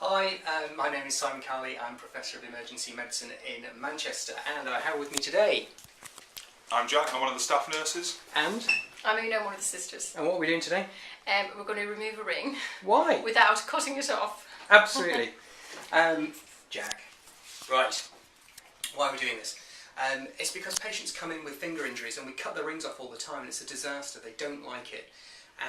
Hi, my name is Simon Cowley. I'm Professor of Emergency Medicine in Manchester, and I have with me today... I'm Jack, I'm one of the staff nurses. And? I'm Una, one of the sisters. And what are we doing today? We're going to remove a ring. Why? Without cutting it off. Absolutely. Jack. Right. Why are we doing this? It's because patients come in with finger injuries and we cut the rings off all the time and it's a disaster. They don't like it.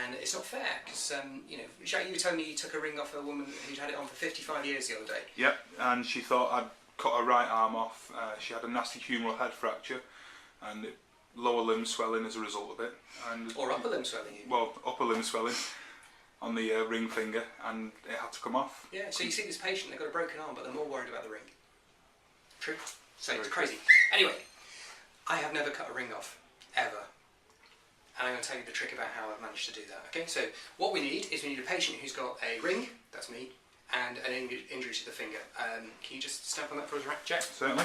And it's not fair, because, you know, Jack, you were telling me you took a ring off a woman who'd had it on for 55 years the other day. Yep, and she thought I'd cut her right arm off. She had a nasty humeral head fracture and lower limb swelling as a result of it. And or upper limb swelling? Well, upper limb swelling on the ring finger, and it had to come off. Yeah, so you see this patient, they've got a broken arm, but they're more worried about the ring. True? So it's Very crazy. Anyway, I have never cut a ring off, ever. And I'm going to tell you the trick about how I've managed to do that. Okay, so what we need is we need a patient who's got a ring, that's me, and an injury to the finger. Can you just stamp on that for us, Jack? Certainly.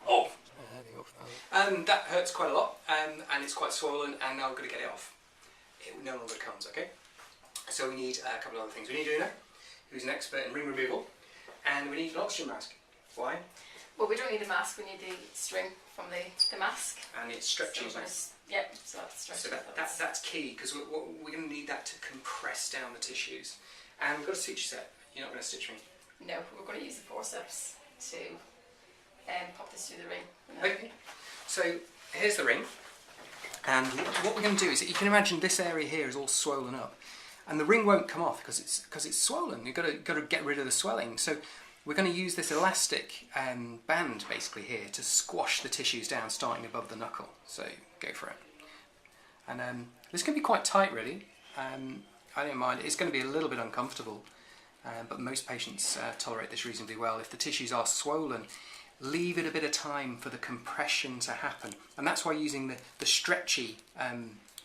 Oh! That hurts quite a lot, and it's quite swollen, and now we're going to get it off. It no longer comes, okay? So we need a couple of other things. We need Una, who's an expert in ring removal, and we need an oxygen mask. Why? Well, we don't need a mask, we need the string from the mask. And it's stretchy, isn't it? Yep, so that's stretchy. So that's key, because we're going to need that to compress down the tissues. And we've got a suture set. You're not going to stitch me? No, we're going to use the forceps to pop this through the ring. Okay. So here's the ring. And what we're going to do is, you can imagine this area here is all swollen up. And the ring won't come off because it's swollen. You've got to get rid of the swelling. So we're going to use this elastic band basically here to squash the tissues down, starting above the knuckle. So go for it. And this can be quite tight, really. I don't mind. It's going to be a little bit uncomfortable, but most patients tolerate this reasonably well. If the tissues are swollen, leave it a bit of time for the compression to happen. And that's why using the stretchy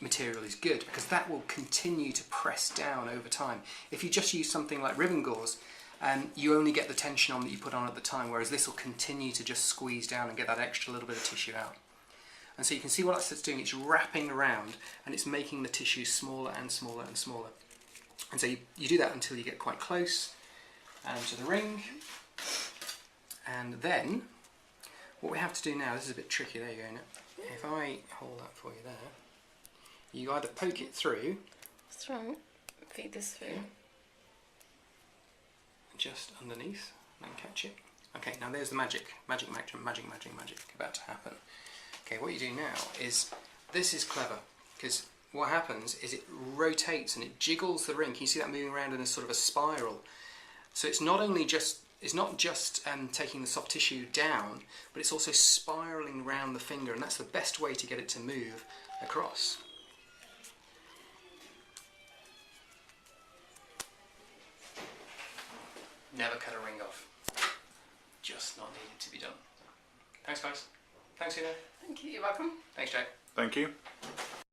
material is good, because that will continue to press down over time. If you just use something like ribbon gauze, you only get the tension on that you put on at the time, whereas this will continue to just squeeze down and get that extra little bit of tissue out. And so you can see what it's doing, it's wrapping around and it's making the tissue smaller and smaller and smaller. And so you do that until you get quite close to the ring. And then, what we have to do now, this is a bit tricky, there you go. If I hold that for you there, you either poke it through. That's right, feed this through. Just underneath, and catch it. Okay, now there's the magic about to happen. Okay, what you do now is, this is clever, because what happens is it rotates and it jiggles the ring. Can you see that moving around in a sort of a spiral? So it's not just taking the soft tissue down, but it's also spiraling around the finger, and that's the best way to get it to move across. Never cut a ring off. Just not needed to be done. Thanks, guys. Thanks, Una. Thank you, you're welcome. Thanks, Jack. Thank you.